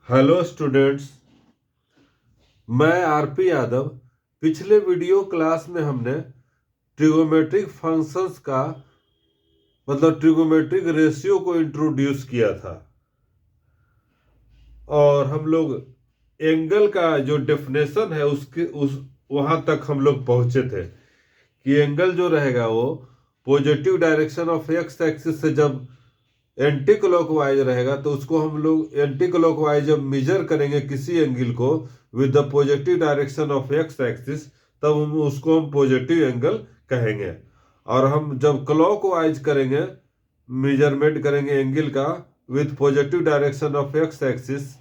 Hello students, मैं RP Yadav. पिछले video class में हमने ट्रिगोमेट्रिक फंक्शंस का मतलब ट्रिगोमेट्रिक रेशियो को इंट्रोड्यूस किया था और हम लोग एंगल का जो डेफिनेशन है उसके वहां तक हम लोग पहुंचे थे कि एंगल जो रहेगा वो positive direction of x axis से जब एंटी क्लॉकवाइज रहेगा तो उसको हम लोग एंटी क्लॉकवाइज जब मेजर करेंगे किसी एंगल को with the positive direction of x axis तब उसको हम पॉजिटिव एंगल कहेंगे। और हम जब क्लॉकवाइज करेंगे मेजरमेंट करेंगे एंगल का with positive direction of x axis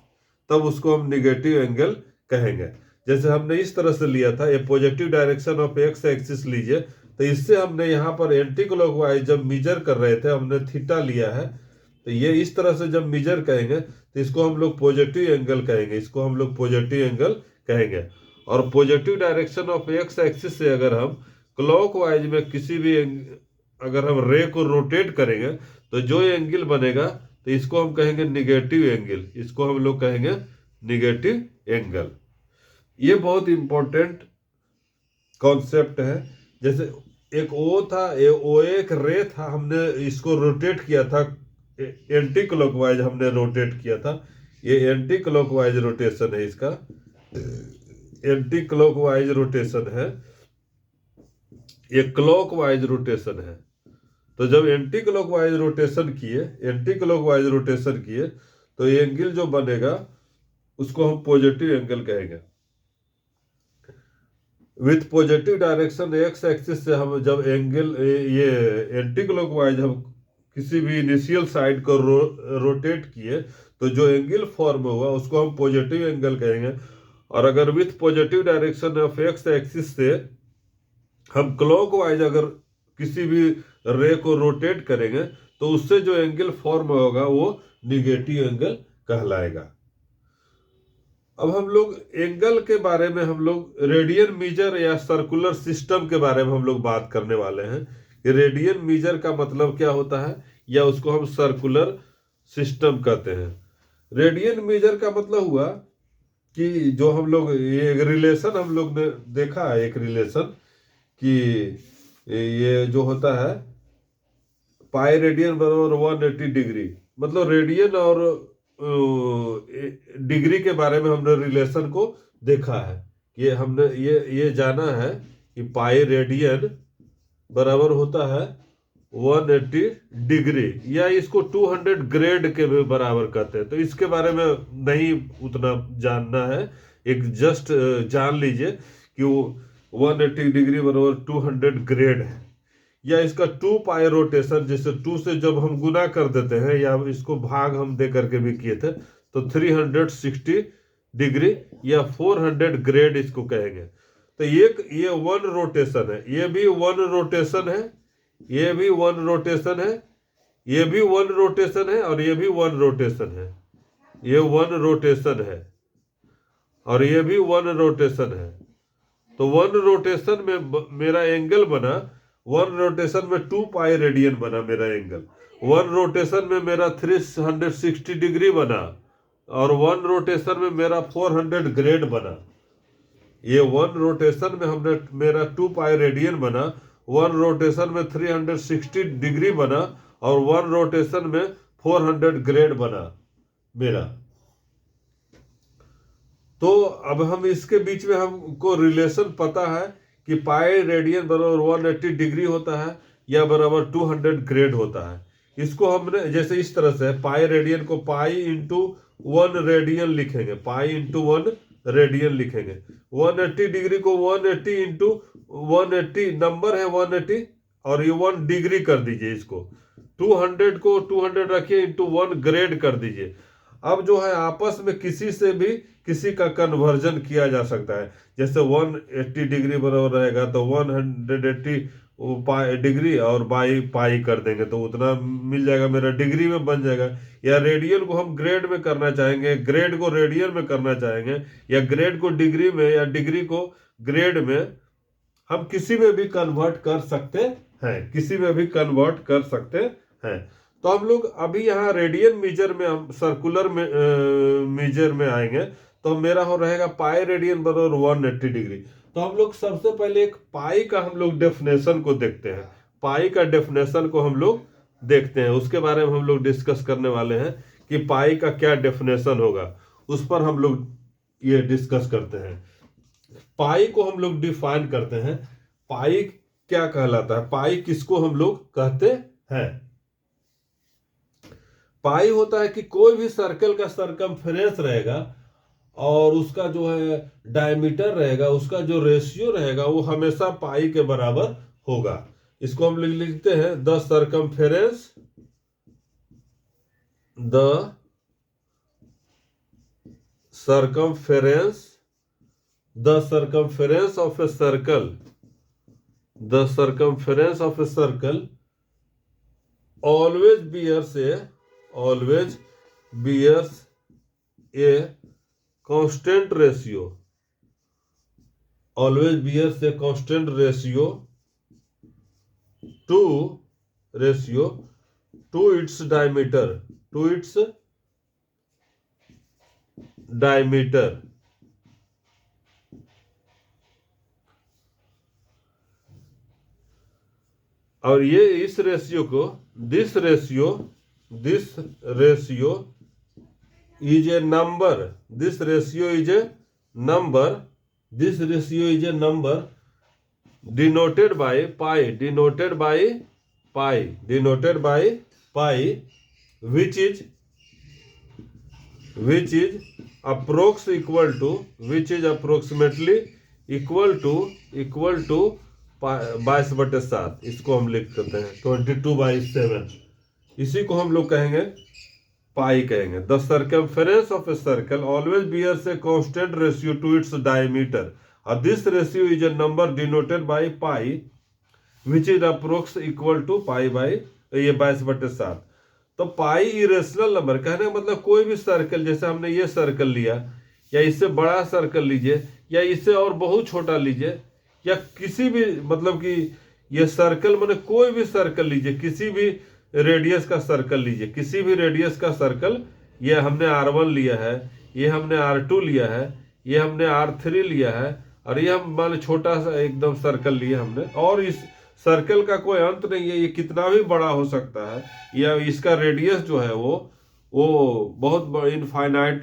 तब उसको हम निगेटिव एंगल कहेंगे। जैसे हमने इस तरह से लिया था, ये positive direction of x axis लीजिए, तो इससे हमने यहाँ पर एंटी क्लॉकवाइज जब मेजर कर रहे थे हमने थीटा लिया है, तो ये इस तरह से जब मेजर कहेंगे तो इसको हम लोग पॉजिटिव एंगल कहेंगे, इसको हम लोग पॉजिटिव एंगल कहेंगे। और positive direction of x axis से अगर हम क्लॉकवाइज में किसी भी अगर हम रे को रोटेट करेंगे तो जो एंगल बनेगा तो इसको हम कहेंगे निगेटिव एंगल, इसको हम लोग कहेंगे निगेटिव एंगल। ये बहुत इंपॉर्टेंट कॉन्सेप्ट है। जैसे एक ओ था, ये ओ एक रे था, हमने इसको रोटेट किया था, एंटी क्लॉकवाइज हमने रोटेट किया था। ये एंटी क्लॉकवाइज रोटेशन है, इसका एंटी क्लॉकवाइज रोटेशन है, ये क्लॉकवाइज रोटेशन है। तो जब एंटी क्लॉकवाइज रोटेशन किए तो ये एंगल जो बनेगा उसको हम पॉजिटिव एंगल कहेंगे। With positive direction x axis से हम जब एंगल ये एंटी क्लॉकवाइज हम किसी भी इनिशियल साइड को रोटेट किए तो जो एंगल फॉर्म हुआ उसको हम पॉजिटिव एंगल कहेंगे। और अगर with positive direction of x axis से हम क्लॉकवाइज अगर किसी भी रे को रोटेट करेंगे तो उससे जो एंगल फॉर्म होगा वो निगेटिव एंगल कहलाएगा। अब हम लोग एंगल के बारे में हम लोग रेडियन मीजर या सर्कुलर सिस्टम के बारे में हम लोग बात करने वाले हैं कि रेडियन मीजर का मतलब क्या होता है या उसको हम सर्कुलर सिस्टम कहते हैं। रेडियन मीजर का मतलब हुआ कि जो हम लोग ये रिलेशन हम लोग ने देखा है, एक रिलेशन कि ये जो होता है पाई रेडियन बराबर 180 डिग्री, मतलब रेडियन और डिग्री के बारे में हमने रिलेशन को देखा है। ये हमने ये जाना है कि पाई रेडियन बराबर होता है 180 डिग्री या इसको 200 ग्रेड के बराबर कहते हैं। तो इसके बारे में नहीं उतना जानना है, एक जस्ट जान लीजिए कि वो 180 डिग्री बराबर 200 ग्रेड है। या इसका 2 पाई रोटेशन, जैसे 2 से जब हम गुना कर देते हैं या इसको भाग हम दे करके भी किए थे तो 360 डिग्री या 400 ग्रेड इसको कहेंगे। तो ये 1 रोटेशन है, ये भी 1 रोटेशन है, ये भी 1 रोटेशन है, ये भी 1 रोटेशन है और ये भी 1 रोटेशन है, ये 1 रोटेशन है और ये भी 1 रोटेशन है। तो 1 रोटेशन में मेरा एंगल बना, 1 रोटेशन में 2 पाई रेडियन बना मेरा एंगल, 1 रोटेशन में मेरा 360 डिग्री बना और 1 रोटेशन में मेरा 400 ग्रेड बना। ये 1 रोटेशन में हमने मेरा 2 पाई रेडियन बना, 1 रोटेशन में 360 डिग्री बना और 1 रोटेशन में 400 ग्रेड बना मेरा। तो अब हम इसके बीच में हमको रिलेशन पता है कि पाई रेडियन बराबर 180 डिग्री होता है या बराबर 200 ग्रेड होता है। इसको हमने जैसे इस तरह से पाई रेडियन को पाई इंटू 1 रेडियन लिखेंगे, पाई इंटू 1 रेडियन लिखेंगे। 180 डिग्री को 180 इंटू 180 नंबर है 180 और ये 1 डिग्री कर दीजिए, इसको 200 को 200 रखिए इंटू 1 ग्रेड कर दीजिए। अब जो है आपस में किसी से भी किसी का कन्वर्जन किया जा सकता है। जैसे 180 डिग्री बराबर रहेगा तो 180 डिग्री और बाई पाई कर देंगे तो उतना मिल जाएगा, मेरा डिग्री में बन जाएगा। या रेडियन को हम ग्रेड में करना चाहेंगे, ग्रेड को रेडियन में करना चाहेंगे, या ग्रेड को डिग्री में या डिग्री को ग्रेड में, हम किसी में भी कन्वर्ट कर सकते हैं, किसी में भी कन्वर्ट कर सकते हैं। तो हम लोग अभी यहाँ रेडियन मीजर में, हम सर्कुलर में मीजर में आएंगे, तो मेरा हो रहेगा पाई रेडियन बराबर 180 डिग्री। तो हम लोग सबसे पहले एक पाई का हम लोग डेफिनेशन को देखते हैं, पाई का डेफिनेशन को हम लोग देखते हैं, उसके बारे में हम लोग डिस्कस करने वाले हैं कि पाई का क्या डेफिनेशन होगा, उस पर हम लोग ये डिस्कस करते हैं। पाई को हम लोग डिफाइन करते हैं, पाई क्या कहलाता है, पाई किसको हम लोग कहते हैं। पाई होता है कि कोई भी सर्कल का सरकमफेरेंस रहेगा और उसका जो है डायमीटर रहेगा, उसका जो रेशियो रहेगा वो हमेशा पाई के बराबर होगा। इसको हम लिखते हैं the circumference of a circle, the circumference of a circle always bears a constant ratio, to its diameter, और ये इस रेशियो को, this ratio is a number, denoted by pi, which is approximately equal to 22/7। इसको हम लिख सकते हैं 22/7, इसी को हम लोग कहेंगे पाई कहेंगे। The circumference of a circle always bears a constant ratio to its diameter, और this ratio is a number denoted by pi which is approx equal to pi by ये 22/7। तो पाई इरेशनल नंबर, कहने का मतलब कोई भी circle, जैसे हमने ये सर्कल लिया, या इससे बड़ा सर्कल लीजिए, या इससे और बहुत छोटा लीजिए, या किसी भी मतलब कि ये सर्कल मैंने कोई भी सर्कल लीजिए, किसी भी रेडियस का सर्कल लीजिए, किसी भी रेडियस का सर्कल, ये हमने R1 लिया है, ये हमने R2 लिया है, ये हमने R3 लिया है, और ये हम मान छोटा सा एकदम सर्कल लिया हमने, और इस सर्कल का कोई अंत नहीं है, ये कितना भी बड़ा हो सकता है, या इसका रेडियस जो है वो बहुत इनफाइनाइट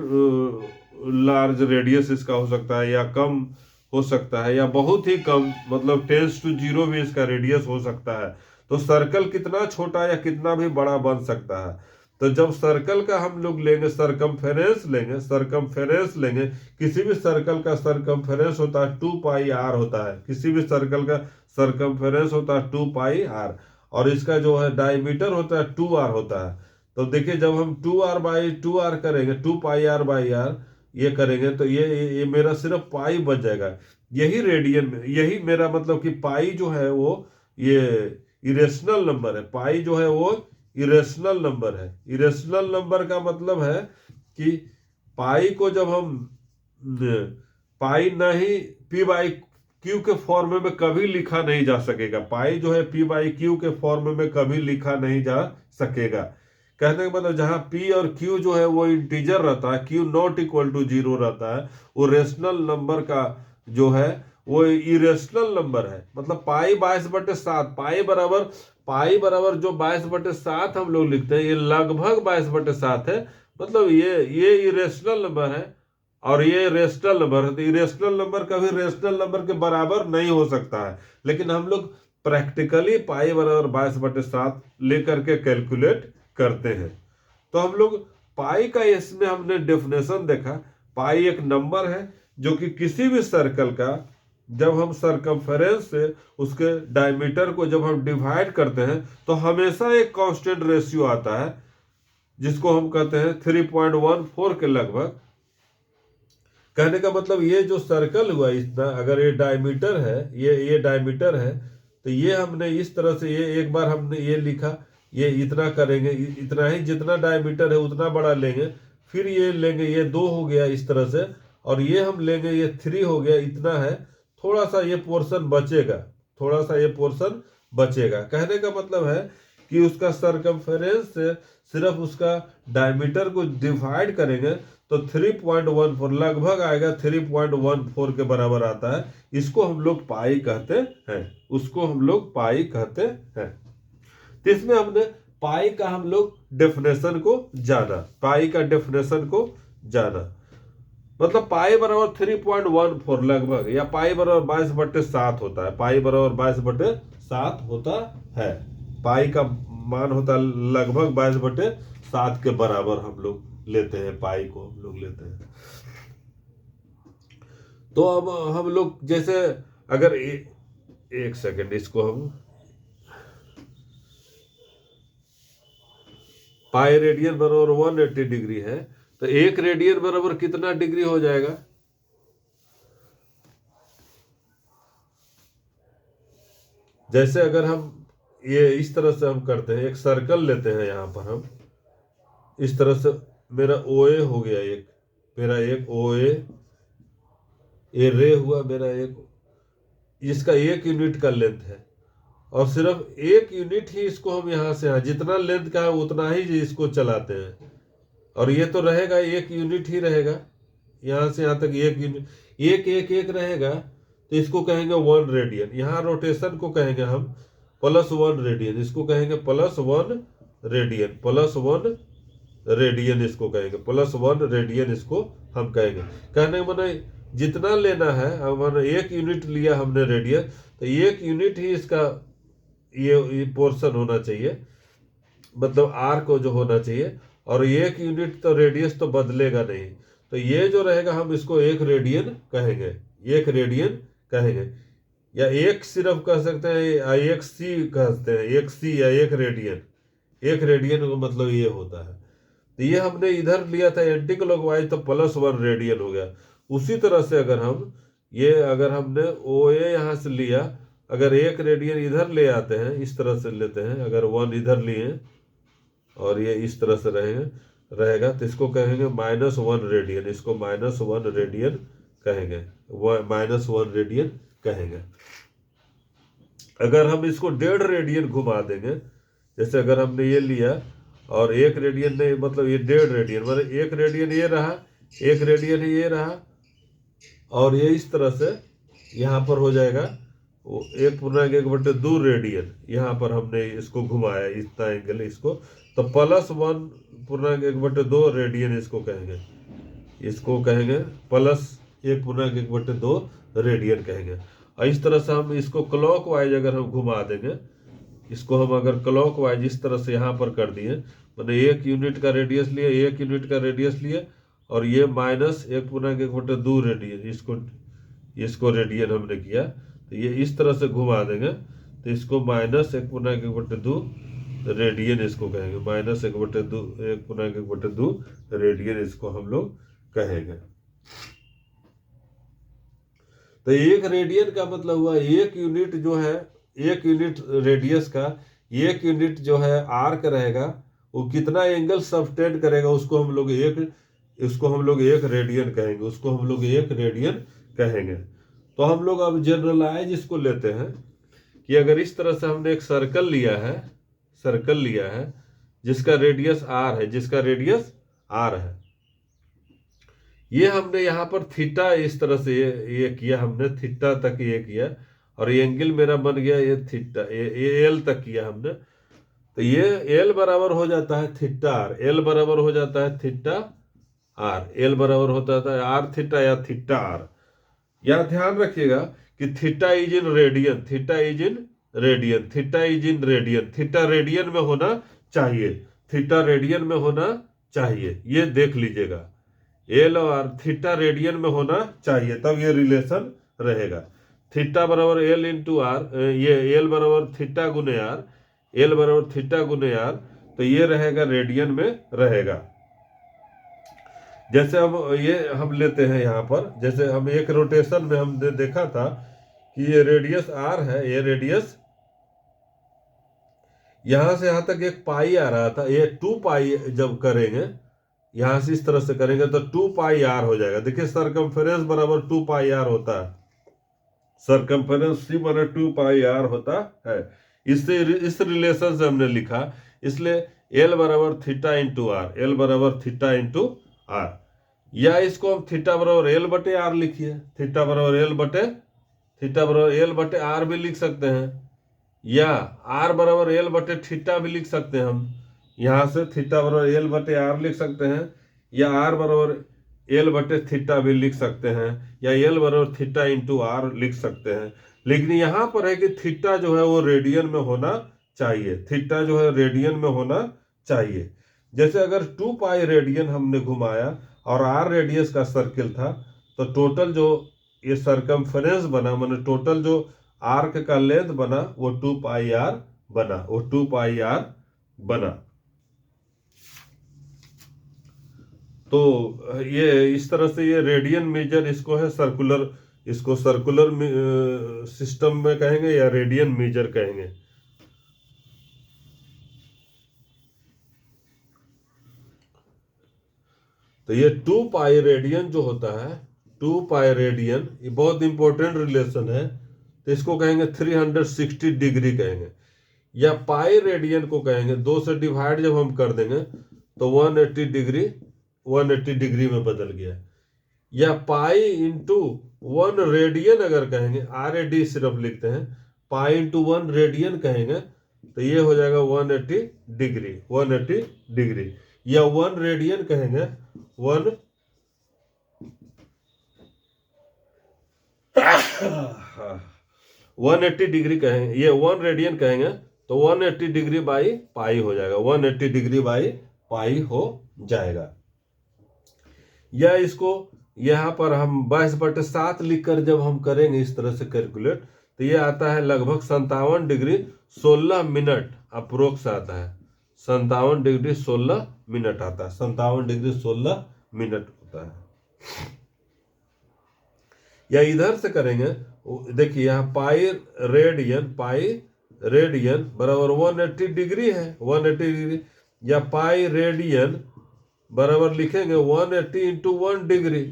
लार्ज रेडियस इसका हो सकता है, या कम हो सकता है, या बहुत ही कम, मतलब 10⁻⁴ भी इसका रेडियस हो सकता है। तो सर्कल कितना छोटा या कितना भी बड़ा बन सकता है। तो जब सर्कल का हम लोग लेंगे सरकमफेरेंस लेंगे, किसी भी सर्कल का सरकमफेरेंस होता है 2πr होता है, किसी भी सर्कल का सरकमफेरेंस होता है 2πr, और इसका जो है डायमीटर होता है 2r होता है। तो देखिए जब हम 2r करेंगे, 2πr/r ये करेंगे, तो ये मेरा सिर्फ पाई बच जाएगा। यही रेडियन में, यही मेरा मतलब कि पाई जो है वो ये इरेशनल नंबर है, पाई जो है वो इरेशनल नंबर है। इरेशनल नंबर का मतलब है कि पाई को जब हम पाई नहीं p/q के फॉर्म में कभी लिखा नहीं जा सकेगा, पाई जो है p/q के फॉर्म में कभी लिखा नहीं जा सकेगा। कहने का मतलब जहां p और q जो है वो इंटीजर रहता है, q नॉट इक्वल टू 0 रहता है, वो रेशनल नंबर का जो है वो इरेशनल नंबर है। मतलब पाई 22/7, पाई बराबर जो 22/7 हम लोग लिखते हैं, ये लगभग 22/7 है। मतलब ये इरेशनल नंबर है और ये रेशनल नंबर है। तो इरेशनल नंबर कभी रेशनल नंबर के बराबर नहीं हो सकता है, लेकिन हम लोग प्रैक्टिकली पाई बराबर 22/7 लेकर के कैलकुलेट करते हैं। तो हम लोग पाई का इसमें हमने डेफिनेशन देखा, पाई एक नंबर है जो कि किसी भी सर्कल का जब हम सरकमफेरेंस से उसके डायमीटर को जब हम डिवाइड करते हैं तो हमेशा एक कांस्टेंट रेशियो आता है, जिसको हम कहते हैं 3.14 के लगभग। कहने का मतलब ये जो सर्कल हुआ इतना, अगर ये डायमीटर है, ये डायमीटर है, तो ये हमने इस तरह से, ये एक बार हमने ये लिखा, ये इतना करेंगे, इतना ही जितना डायमीटर है उतना बड़ा लेंगे, फिर ये लेंगे, ये 2 हो गया इस तरह से, और ये हम लेंगे, ये 3 हो गया, इतना है, थोड़ा सा ये पोर्शन बचेगा, थोड़ा सा ये पोर्शन बचेगा। कहने का मतलब है कि उसका सरकमफेरेंस से सिर्फ उसका डायमीटर को डिवाइड करेंगे तो 3.14 लगभग आएगा, 3.14 के बराबर आता है। इसको हम लोग पाई कहते हैं, उसको हम लोग पाई कहते हैं। तो इसमें हमने पाई का हम लोग डेफिनेशन को जाना, पाई का डेफिनेशन को जाना। मतलब पाई बराबर 3.14 लगभग, या पाई बराबर 22/7 होता है। पाई बराबर 22/7 होता है। पाई का मान होता है लगभग 22/7 के बराबर हम लोग लेते हैं, पाई को हम लोग लेते हैं। तो अब हम लोग जैसे अगर एक सेकंड, इसको हम पाई रेडियन बराबर 180 डिग्री है, तो 1 रेडियन बराबर कितना डिग्री हो जाएगा? जैसे अगर हम ये इस तरह से हम करते हैं, एक सर्कल लेते हैं, यहां पर हम इस तरह से, मेरा OA हो गया एक, मेरा एक OA, ये रे हुआ मेरा एक, इसका 1 यूनिट का लेंथ है, और सिर्फ 1 यूनिट ही इसको हम यहां से, जितना लेंथ का है उतना ही इसको चलाते हैं। और ये तो रहेगा 1 यूनिट ही रहेगा, यहां से यहां तक 1 यूनिट, 1 रहेगा, तो इसको कहेंगे 1 रेडियन। यहाँ रोटेशन को कहेंगे हम +1 रेडियन, इसको कहेंगे +1 रेडियन, +1 रेडियन इसको कहेंगे, +1 रेडियन इसको हम कहेंगे। कहने का मतलब जितना लेना है, हमने 1 यूनिट लिया हमने रेडियन, तो 1 यूनिट ही इसका ये पोर्शन होना चाहिए, मतलब आर को जो होना चाहिए। और 1 यूनिट तो रेडियस तो बदलेगा नहीं, तो ये जो रहेगा हम इसको 1 रेडियन कहेंगे, 1 रेडियन कहेंगे। या एक सिर्फ कह सकते हैं, या 1c कहते हैं, 1c या 1 रेडियन, 1 रेडियन का मतलब ये होता है। तो ये हमने इधर लिया था एंटी क्लॉकवाइज, तो +1 रेडियन हो गया। उसी तरह से अगर हम ये, अगर हमने OA यहाँ से लिया, अगर 1 रेडियन इधर ले आते हैं, इस तरह से लेते हैं, अगर 1 इधर लिए और ये इस तरह से रहेगा, तो इसको कहेंगे -1 रेडियन, इसको -1 रेडियन कहेंगे, -1 रेडियन कहेंगे। अगर हम इसको 1.5 रेडियन घुमा देंगे, जैसे अगर हमने ये लिया और 1 रेडियन नहीं, मतलब ये 1.5 रेडियन, मतलब 1 रेडियन ये रहा, 1 रेडियन ही ये रहा, और ये इस तरह से यहाँ पर हो जाएगा 1/2 रेडियन। यहाँ पर हमने इसको घुमाया इतना एंगल, इसको तो +1/2 रेडियन इसको कहेंगे, इसको कहेंगे +1/2 रेडियन कहेंगे। और इस तरह से हम इसको क्लॉकवाइज अगर हम घुमा देंगे, इसको हम अगर क्लॉकवाइज इस तरह से यहाँ पर कर दिए, मतलब 1 यूनिट का रेडियस लिए, 1 यूनिट का रेडियस लिए, और ये -1/2 रेडियन, इसको रेडियन हमने किया, तो ये इस तरह से घुमा देंगे, तो इसको -1/2 रेडियन इसको कहेंगे, -1/2 रेडियन इसको हम लोग कहेंगे। तो 1 रेडियन का मतलब हुआ 1 यूनिट जो है, 1 यूनिट रेडियस का 1 यूनिट जो है आर्क रहेगा, वो कितना एंगल सबटेंड करेगा, उसको हम लोग 1 रेडियन कहेंगे, उसको हम लोग 1 रेडियन कहेंगे। तो हम लोग अब जनरलाइज इसको लेते हैं कि अगर इस तरह से हमने एक सर्कल लिया है जिसका रेडियस r है, ये हमने यहाँ पर थीटा इस तरह से ये किया, हमने थीटा तक ये किया, और ये एंगल मेरा बन गया ये थीटा, ये एल तक किया हमने, तो ये एल बराबर हो जाता है थीटा आर, एल बराबर हो जाता है थीटा आर, एल बराबर होता है आर थीटा या थीटा आर। यहाँ ध्यान रखिएगा कि theta is in radian, theta is in radian, theta is in radian, theta radian में होना चाहिए, थीटा रेडियन में होना चाहिए, ये देख लीजिएगा, एल और थीटा रेडियन में होना चाहिए, तब ये रिलेशन रहेगा। थीटा बराबर एल इंटू आर, ये एल बराबर थीटा गुने आर, एल बराबर थीटा गुने आर, तो ये रहेगा रेडियन में रहेगा। जैसे हम लेते हैं यहाँ पर, जैसे हम एक रोटेशन में हमने देखा था कि ये रेडियस आर है, ये रेडियस यहां से यहां तक एक पाई आ रहा था, ये 2 पाई जब करेंगे, यहां से इस तरह से करेंगे तो 2 पाई आर हो जाएगा। देखिए सरकमफेरेंस बराबर 2 पाई आर होता है, सरकमफेरेंस सी बराबर 2 पाई आर होता है। इससे इस रिलेशन से हमने लिखा, इसलिए एल बराबर थीटा इंटू आर, एल बराबर थीटा इंटू आर, या इसको हम थीटा बराबर एल बटे आर लिखिए, थीटा बराबर एल बटे आर भी लिख सकते हैं, या आर बराबर एल बटे थीटा भी लिख सकते हैं। हम यहाँ से थीटा बराबर एल बटे आर लिख सकते हैं, या आर बराबर एल बटे थीटा भी लिख सकते हैं, या एल बराबर थीटा इंटू आर लिख सकते हैं। लेकिन यहाँ पर है कि थीटा जो है वो रेडियन में होना चाहिए, थीटा जो है रेडियन में होना चाहिए। जैसे अगर 2 पाई रेडियन हमने घुमाया और आर रेडियस का सर्किल था, तो टोटल जो ये सरकमफेरेंस बना, माने टोटल जो आर्क का लेंथ बना वो 2 पाई आर बना। तो ये इस तरह से ये रेडियन मेजर इसको है, इसको सर्कुलर सिस्टम में कहेंगे या रेडियन मेजर कहेंगे। तो ये 2 पाई रेडियन जो होता है, 2 पाई रेडियन, ये बहुत इंपॉर्टेंट रिलेशन है। तो इसको कहेंगे 360 डिग्री कहेंगे, या पाई रेडियन को कहेंगे 2 से डिवाइड जब हम कर देंगे तो 180 डिग्री में बदल गया। या पाई इंटू 1 रेडियन अगर कहेंगे, RAD सिर्फ लिखते हैं, पाई इंटू 1 रेडियन कहेंगे तो ये हो जाएगा 180 डिग्री। या 1 रेडियन कहेंगे, 180 डिग्री कहेंगे, ये 1 रेडियन कहेंगे तो 180 डिग्री बाई पाई हो जाएगा, 180 डिग्री बाई पाई हो जाएगा। या इसको यहाँ पर हम 22/7 लिखकर जब हम करेंगे इस तरह से कैलकुलेट, तो ये आता है लगभग 57 डिग्री 16 मिनट अप्रोक्स आता है, 57 डिग्री 16 मिनट आता है, 57 डिग्री 16 मिनट होता है। या इधर से करेंगे, देखिए यहाँ पाई रेडियन बराबर 180 डिग्री है, 180 डिग्री, या पाई रेडियन बराबर लिखेंगे 180 इंटू 1 डिग्री,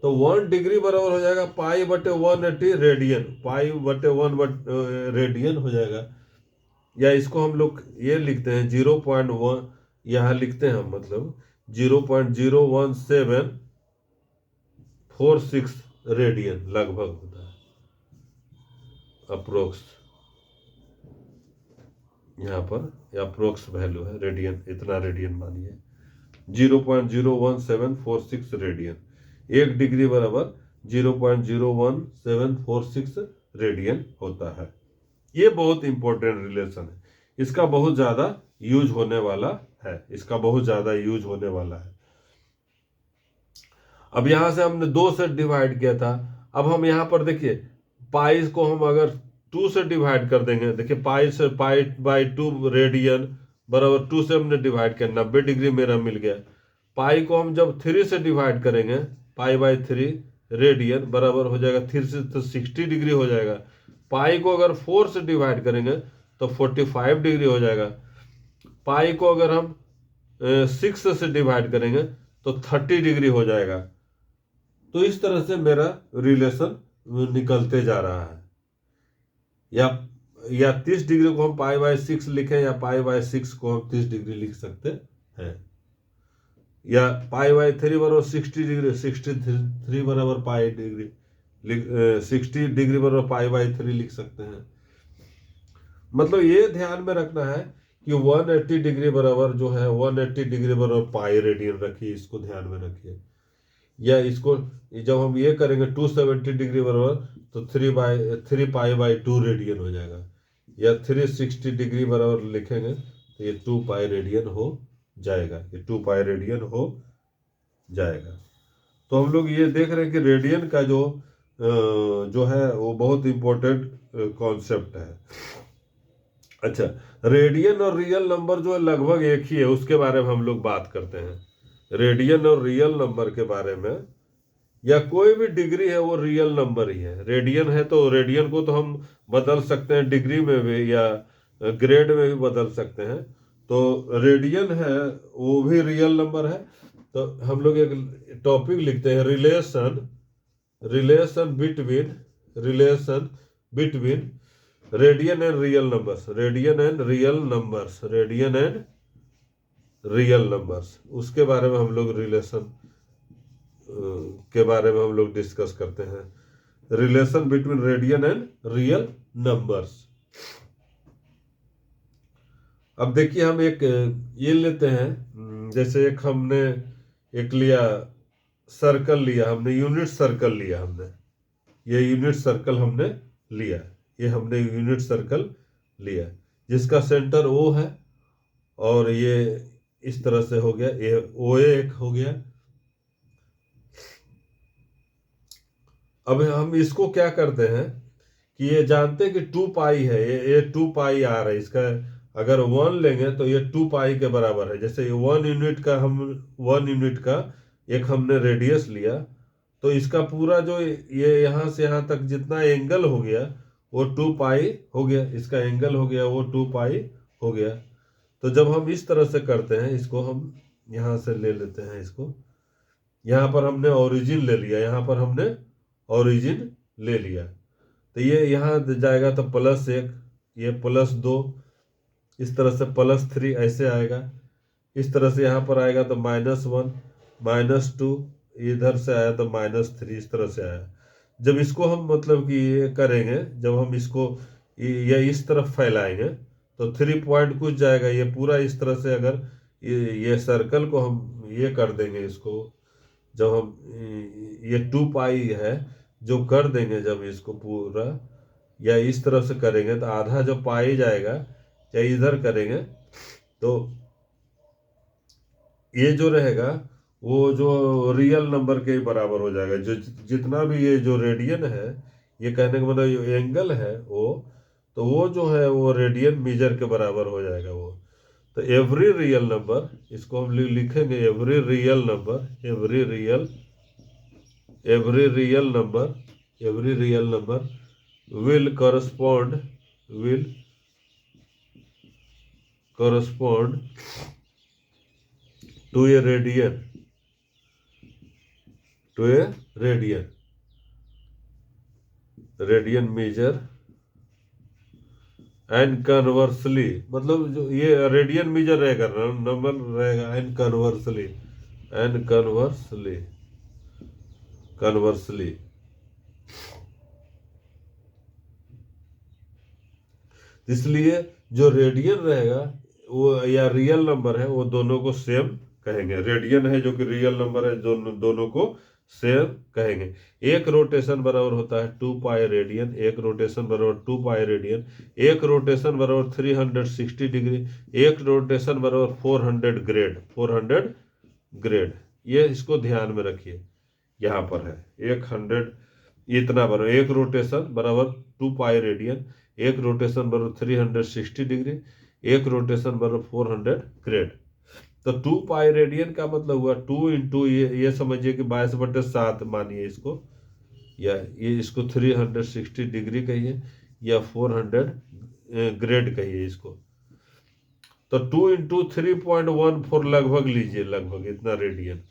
तो 1 डिग्री बराबर हो जाएगा पाई बटे 180 रेडियन, पाई बटे 1 रेडियन हो जाएगा। या इसको हम लोग ये लिखते हैं 0.1, यहाँ लिखते हैं हम, मतलब 0.011746 रेडियन लगभग होता है अप्रोक्स, यहाँ पर अप्रोक्स वैल्यू है रेडियन, इतना रेडियन मानिए 0.01746 रेडियन, 1 डिग्री बराबर 0.01746 रेडियन होता है। ये बहुत इंपॉर्टेंट रिलेशन है, इसका बहुत ज्यादा यूज होने वाला है, अब यहां से हमने 2 से डिवाइड किया था, अब हम यहां पर देखिए पाई को हम अगर 2 से डिवाइड कर देंगे, देखिए पाई बाई 2 रेडियन बराबर 2 से हमने डिवाइड किया, 90 डिग्री मेरा मिल गया। पाई को हम जब 3 से डिवाइड करेंगे, पाई बाई 3 रेडियन बराबर हो जाएगा 3 से तो 60 डिग्री हो जाएगा। पाई को अगर 4 से डिवाइड करेंगे तो 45 डिग्री हो जाएगा। पाई को अगर हम 6 से डिवाइड करेंगे तो 30 डिग्री हो जाएगा। तो इस तरह से मेरा रिलेशन निकलते जा रहा है। या 30 डिग्री को हम पाई बाई 6 लिखें, या पाई बाई 6 को हम 30 डिग्री लिख सकते हैं। या पाई बाई 3 बराबर 60 डिग्री, 63 बराबर पाई डिग्री, 60 डिग्री बराबर पाई बाई 3 लिख सकते हैं। मतलब ये ध्यान में रखना है कि 180 डिग्री बराबर जो है 180 डिग्री बराबर पाई रेडियन रखिए, इसको ध्यान में रखिए। या इसको जब हम ये करेंगे 270 डिग्री बराबर तो 3 पाई बाई 2 रेडियन हो जाएगा। या 360 डिग्री बराबर लिखेंगे तो ये 2 पाई रेडियन हो जाएगा, ये 2 पाई रेडियन हो जाएगा। तो हम लोग ये देख रहे हैं कि रेडियन का जो है वो बहुत इंपॉर्टेंट कॉन्सेप्ट है। अच्छा, रेडियन और रियल नंबर जो है लगभग एक ही है, उसके बारे में हम लोग बात करते हैं। रेडियन और रियल नंबर के बारे में, या कोई भी डिग्री है वो रियल नंबर ही है। रेडियन है तो रेडियन को तो हम बदल सकते हैं डिग्री में भी, या ग्रेड में भी बदल सकते हैं। तो रेडियन है वो भी रियल नंबर है। तो हम लोग एक टॉपिक लिखते हैं, relation between radian and real numbers, radian and real numbers, radian and real numbers, उसके बारे में हम लोग रिलेशन के बारे में हम लोग डिस्कस करते हैं। Relation between radian and real numbers. अब देखिए हम एक ये लेते हैं, जैसे एक हमने एक लिया सर्कल लिया, हमने यूनिट सर्कल लिया, हमने ये यूनिट सर्कल हमने लिया, ये हमने यूनिट सर्कल लिया जिसका सेंटर ओ है, और ये इस तरह से हो गया, ये ओ एक हो गया। अब हम इसको क्या करते हैं कि ये जानते हैं कि 2 पाई है, ये 2 पाई आ रहा है, इसका अगर 1 लेंगे तो ये 2 पाई के बराबर है। जैसे 1 यूनिट का हम 1 यूनिट का एक हमने रेडियस लिया, तो इसका पूरा जो ये यहाँ से यहाँ तक जितना एंगल हो गया वो 2 पाई हो गया, इसका एंगल हो गया वो 2 पाई हो गया। तो जब हम इस तरह से करते हैं, इसको हम यहाँ से ले लेते हैं, इसको यहाँ पर हमने ओरिजिन ले लिया, यहाँ पर हमने ओरिजिन ले लिया, तो ये यहाँ जाएगा तो +1, ये +2, इस तरह से +3 ऐसे आएगा, इस तरह से यहाँ पर आएगा तो -1 -2, इधर से आया तो -3, इस तरह से आया। जब इसको हम मतलब कि ये करेंगे, जब हम इसको ये इस तरफ फैलाएंगे तो 3 पॉइंट कुछ जाएगा, ये पूरा इस तरह से अगर ये सर्कल को हम ये कर देंगे, इसको जब हम ये 2 पाई है जो कर देंगे, जब इसको पूरा या इस तरह से करेंगे तो आधा जो पाई जाएगा, या इधर करेंगे तो ये जो रहेगा वो जो रियल नंबर के बराबर हो जाएगा। जो जितना भी ये जो रेडियन है, ये कहने का मतलब ये एंगल है वो, तो वो जो है वो रेडियन मीजर के बराबर हो जाएगा वो। तो एवरी रियल नंबर, इसको हम लिखेंगे every real number, every real number will correspond to a radian, radian measure, and conversely, मतलब जो ये रेडियन मीजर रहेगा, नंबर रहेगा, एंड कन्वर्सली इसलिए जो रेडियन रहेगा वो या रियल नंबर है, वो दोनों को सेम कहेंगे। रेडियन है जो कि रियल नंबर है, दोनों को सेम कहेंगे। एक रोटेशन बराबर होता है 2 पाई रेडियन, एक रोटेशन बराबर 2 पाई रेडियन, एक रोटेशन बराबर 360 डिग्री, एक रोटेशन बराबर 400 ग्रेड। ये इसको ध्यान में रखिए, यहाँ पर है 100 इतना बराबर, एक रोटेशन बराबर 2 पाई रेडियन, एक रोटेशन बराबर 360 डिग्री, एक रोटेशन बराबर 400 ग्रेड। तो 2 पाई रेडियन का मतलब हुआ 2 इंटू ये समझिए कि 22/7 मानिए इसको, या ये इसको 360 डिग्री कहिए या 400 ग्रेड कहिए इसको। तो 2 इंटू 3.14 लगभग लीजिए, लगभग इतना रेडियन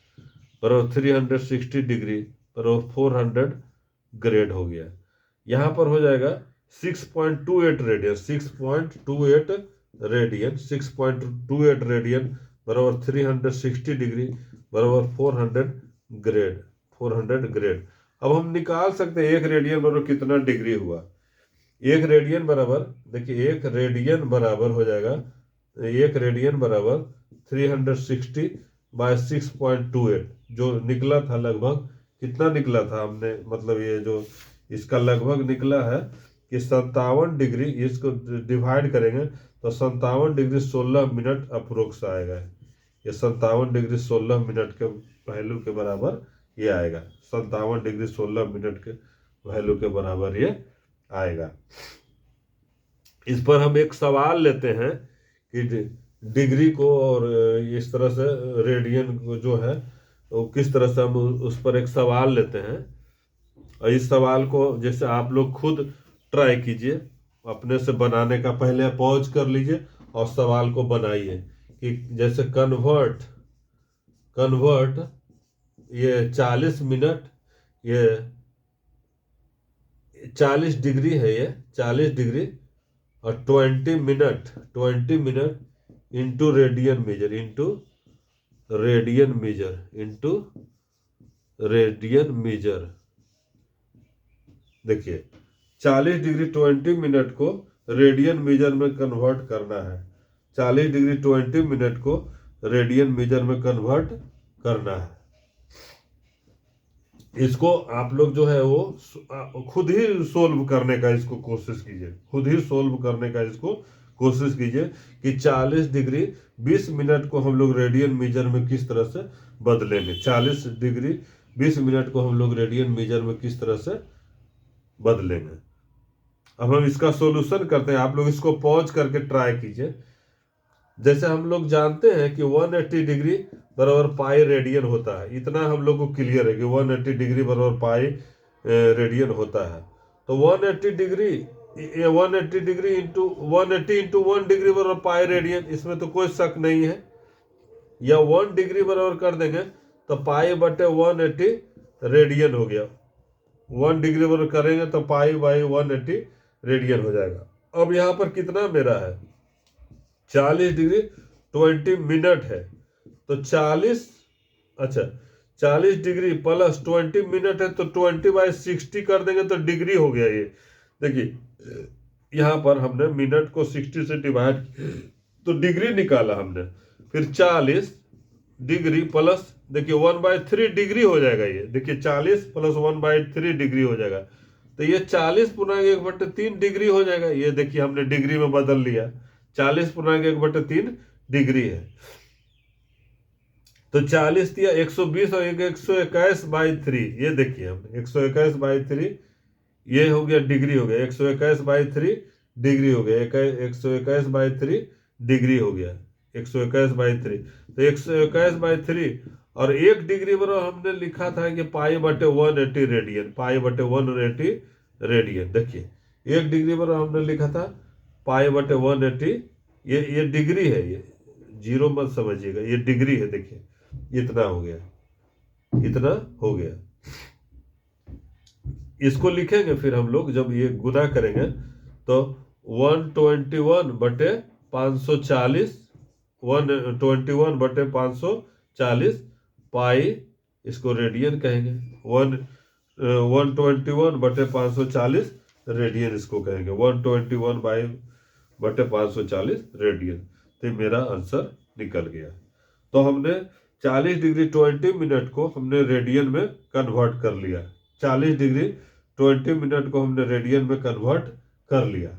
बराबर 360 डिग्री बराबर 400 ग्रेड हो गया। यहाँ पर हो जाएगा 6.28 रेडियन, 6.28 रेडियन बराबर 360 डिग्री बराबर 400 ग्रेड। अब हम निकाल सकते हैं एक रेडियन बराबर कितना डिग्री हुआ। एक रेडियन बराबर, देखिए एक रेडियन बराबर हो जाएगा, एक रेडियन बराबर 360 बाय 6.28 जो निकला था, लगभग कितना निकला था हमने, मतलब ये जो इसका लगभग निकला है कि 57 डिग्री, इसको डिवाइड करेंगे तो 57 डिग्री 16 मिनट अप्रोक्स आएगा। ये 57 डिग्री 16 मिनट के वैल्यू के बराबर ये आएगा, 57 डिग्री 16 मिनट के वैल्यू के बराबर ये आएगा। इस पर हम एक सवाल लेते हैं कि डिग्री को और इस तरह से रेडियन को जो है तो किस तरह से हम उस पर एक सवाल लेते हैं। और इस सवाल को जैसे आप लोग खुद ट्राई कीजिए, अपने से बनाने का पहले पॉज कर लीजिए और सवाल को बनाइए कि जैसे कन्वर्ट ये 40 मिनट, ये 40 डिग्री है, ये 40 डिग्री और 20 मिनट इंटू रेडियन मीजर। देखिए 40 डिग्री 20 मिनट को रेडियन मीजर में कन्वर्ट करना है। 40 डिग्री 20 मिनट को रेडियन मीजर में कन्वर्ट करना है। इसको आप लोग जो है वो खुद ही सोल्व करने का इसको कोशिश कीजिए, खुद ही सोल्व करने का इसको कोशिश कीजिए कि 40 डिग्री 20 मिनट को हम लोग रेडियन मीजर में किस तरह से बदलेंगे। 40 डिग्री 20 मिनट को हम लोग रेडियन मीजर में किस तरह से बदलेंगे। अब हम इसका सॉल्यूशन करते हैं, आप लोग इसको पॉज करके ट्राई कीजिए। जैसे हम लोग जानते हैं कि 180 डिग्री बराबर पाई रेडियन होता है, इतना हम लोग को क्लियर है कि 180 डिग्री बराबर पाई रेडियन होता है। तो 180 डिग्री इंटू 180 इंटू 1 डिग्री बराबर पाई रेडियन, इसमें तो कोई शक नहीं है। या 1 डिग्री बराबर कर देंगे तो पाई बटे 180 रेडियन हो गया। 1 डिग्री बराबर करेंगे तो पाई बाई 180 रेडियन हो जाएगा। अब यहाँ पर कितना मेरा है, 40 डिग्री 20 मिनट है तो 40 डिग्री प्लस 20 मिनट है तो 20/60 कर देंगे तो डिग्री हो गया। ये देखिए यहाँ पर हमने मिनट को 60 से डिवाइड तो डिग्री निकाला हमने। फिर 40 डिग्री प्लस देखिए 1/3 डिग्री हो जाएगा। ये देखिए 40 प्लस 1/3 डिग्री हो जाएगा। तो ये 40/1/3 डिग्री हो जाएगा। ये देखिए हमने डिग्री में बदल लिया, 40/1/3 डिग्री है। तो 40 दिया 120 और 121/3। ये देखिए हमने 121/3 ये हो गया डिग्री हो गया, 121/3 डिग्री हो गया, 121/3 डिग्री हो गया, 121/3। तो 121/3 और 1 डिग्री बराबर हमने लिखा था कि पाई बटे 180 रेडियन, पाई बटे 180 रेडियन। देखिए 1 डिग्री बराबर हमने लिखा था पाई बटे 180। ये डिग्री है, ये जीरो मत समझिएगा, ये डिग्री है। देखिए इतना हो गया, इतना हो गया। इसको लिखेंगे फिर हम लोग जब ये गुना करेंगे तो 121/540, 121/540 पाई, इसको रेडियन कहेंगे। 121/540 रेडियन इसको कहेंगे, 121/540 रेडियन। तो मेरा आंसर निकल गया। तो हमने 40 डिग्री 20 मिनट को हमने रेडियन में कन्वर्ट कर लिया, 40 डिग्री 20 मिनट को हमने रेडियन में कन्वर्ट कर लिया।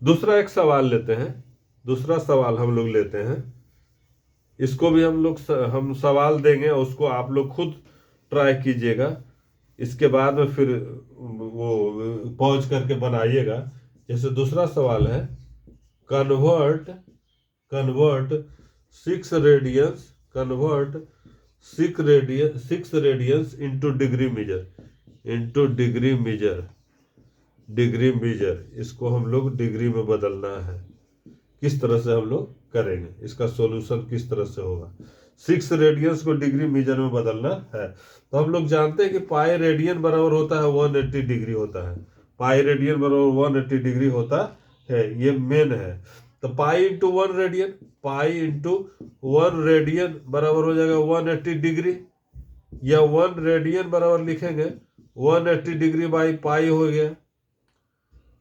दूसरा एक सवाल लेते हैं, दूसरा सवाल हम लोग लेते हैं। इसको भी हम सवाल देंगे और उसको आप लोग खुद ट्राई कीजिएगा। इसके बाद में फिर वो पॉज करके बनाइएगा। जैसे दूसरा सवाल है, convert 6 radians into degree measure, इसको हम लोग डिग्री में बदलना है। किस तरह से हम लोग करेंगे, इसका सॉल्यूशन किस तरह से होगा। 6 रेडियंस को डिग्री मीजर में बदलना है। तो हम लोग जानते हैं कि पाई रेडियन बराबर होता है 180 डिग्री होता है, पाई रेडियन बराबर 180 डिग्री होता है, ये मेन है। तो pi into 1 radian, pi into 1 radian बराबर हो जाएगा 180 डिग्री, या 1 रेडियन बराबर लिखेंगे 180 डिग्री बाई पाई हो गया।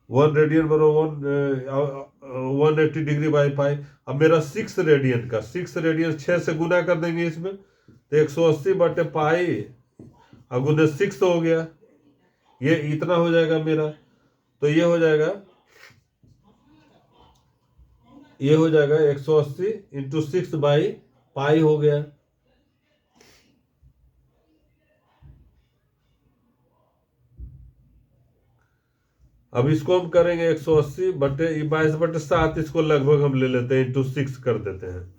1 रेडियन बराबर 180 डिग्री बाई पाई। अब मेरा 6 रेडियन का 6 रेडियन 6 से गुना कर देंगे इसमें, तो 180 बटे पाई और गुने 6 हो गया, ये इतना हो जाएगा मेरा। तो ये हो जाएगा 180 इंटू 6 बाई पाई हो गया। अब इसको हम करेंगे 180 बटे 22/7, इसको लगभग हम ले लेते हैं, इंटू 6 कर देते हैं।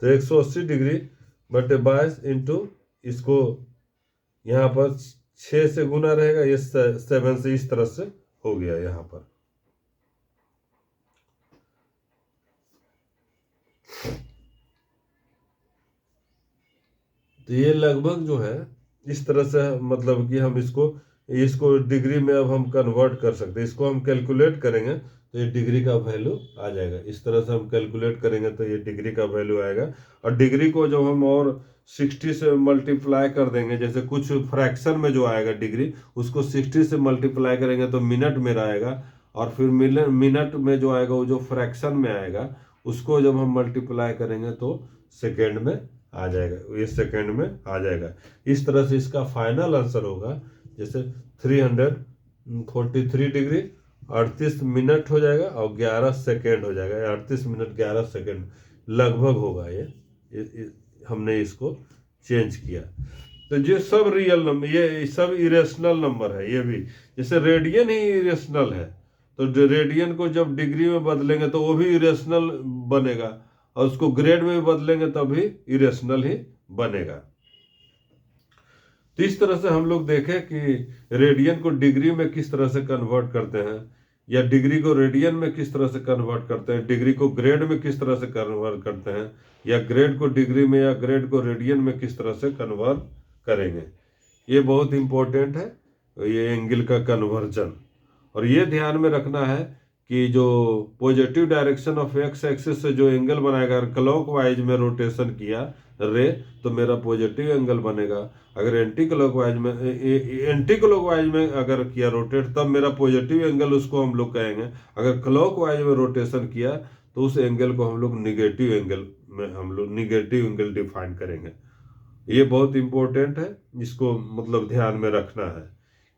तो 180 डिग्री बटे 22 इंटू, इसको यहाँ पर 6 से गुना रहेगा, ये 7 से इस तरह से हो गया यहाँ पर। तो ये लगभग जो है इस तरह से मतलब कि हम इसको डिग्री में अब हम कन्वर्ट कर सकते हैं। इसको हम कैलकुलेट करेंगे तो ये डिग्री का वैल्यू आ जाएगा। इस तरह से हम कैलकुलेट करेंगे तो ये डिग्री का वैल्यू आएगा। और डिग्री को जब हम और 60 से मल्टीप्लाई कर देंगे, जैसे कुछ फ्रैक्शन में जो आएगा डिग्री, उसको 60 से मल्टीप्लाई करेंगे तो मिनट में आएगा। और फिर मिनट में जो आएगा वो जो फ्रैक्शन में आएगा उसको जब हम मल्टीप्लाई करेंगे तो सेकेंड में आ जाएगा, ये सेकेंड में आ जाएगा। इस तरह से इसका फाइनल आंसर होगा जैसे 343 डिग्री 38 मिनट हो जाएगा और 11 सेकेंड हो जाएगा। 38 मिनट 11 सेकेंड लगभग होगा ये हमने इसको चेंज किया। तो ये सब रियल नंबर, ये सब इरेशनल नंबर है। ये भी जैसे रेडियन ही इरेशनल है, तो रेडियन को जब डिग्री में बदलेंगे तो वो भी इरेशनल बनेगा, और उसको ग्रेड में बदलेंगे तब भी इरेशनल ही बनेगा। तो इस तरह से हम लोग देखें कि रेडियन को डिग्री में किस तरह से कन्वर्ट करते हैं, या डिग्री को रेडियन में किस तरह से कन्वर्ट करते हैं, डिग्री को ग्रेड में किस तरह से कन्वर्ट करते हैं, या ग्रेड को डिग्री में या ग्रेड को रेडियन में किस तरह से कन्वर्ट करेंगे। ये बहुत इंपॉर्टेंट है, ये एंगल का कन्वर्जन। और ये ध्यान में रखना है कि जो positive direction of x axis से जो एंगल बनाएगा, क्लॉकवाइज में रोटेशन किया रे तो मेरा पॉजिटिव एंगल बनेगा। अगर एंटी क्लॉकवाइज में अगर किया रोटेट तब मेरा पॉजिटिव एंगल उसको हम लोग कहेंगे। अगर क्लॉकवाइज में रोटेशन किया तो उस एंगल को हम लोग निगेटिव एंगल डिफाइन करेंगे। ये बहुत इंपॉर्टेंट है, इसको मतलब ध्यान में रखना है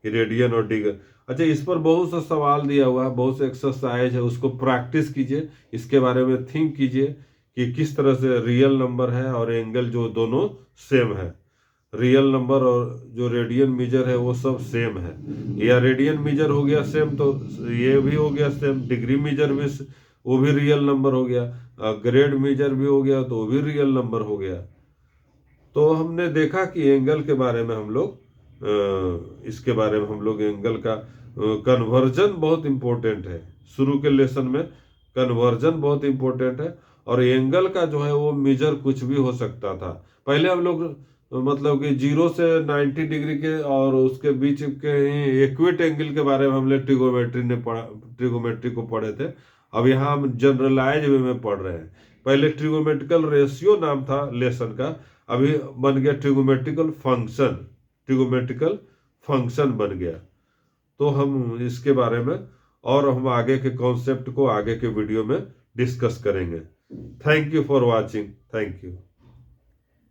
कि रेडियन और डिग्री। अच्छा, इस पर बहुत सा सवाल दिया हुआ है, बहुत से एक्सरसाइज है, उसको प्रैक्टिस कीजिए, इसके बारे में थिंक कीजिए कि किस तरह से रियल नंबर है और एंगल जो दोनों सेम है। रियल नंबर और जो रेडियन मीजर है वो सब सेम है, या रेडियन मीजर हो गया सेम तो ये भी हो गया सेम, डिग्री मीजर भी वो भी रियल नंबर हो गया, ग्रेड मीजर भी हो गया तो वो भी रियल नंबर हो गया। तो हमने देखा कि एंगल के बारे में हम लोग इसके बारे में हम लोग एंगल का कन्वर्जन बहुत इंपॉर्टेंट है। शुरू के लेसन में कन्वर्जन बहुत इंपॉर्टेंट है, और एंगल का जो है वो मेजर कुछ भी हो सकता था। पहले हम लोग मतलब कि 0 से 90 डिग्री के और उसके बीच के इक्विट एंगल के बारे में हमने ट्रिगोमेट्री को पढ़े थे। अब यहाँ हम जनरलाइज वे में पढ़ रहे हैं। पहले ट्रिगोमेट्रिकल रेशियो नाम था लेसन का, अभी बन गया ट्रिगोमेट्रिकल फंक्शन बन गया। तो हम इसके बारे में और हम आगे के कॉन्सेप्ट को आगे के वीडियो में डिस्कस करेंगे। Thank you for watching. Thank you.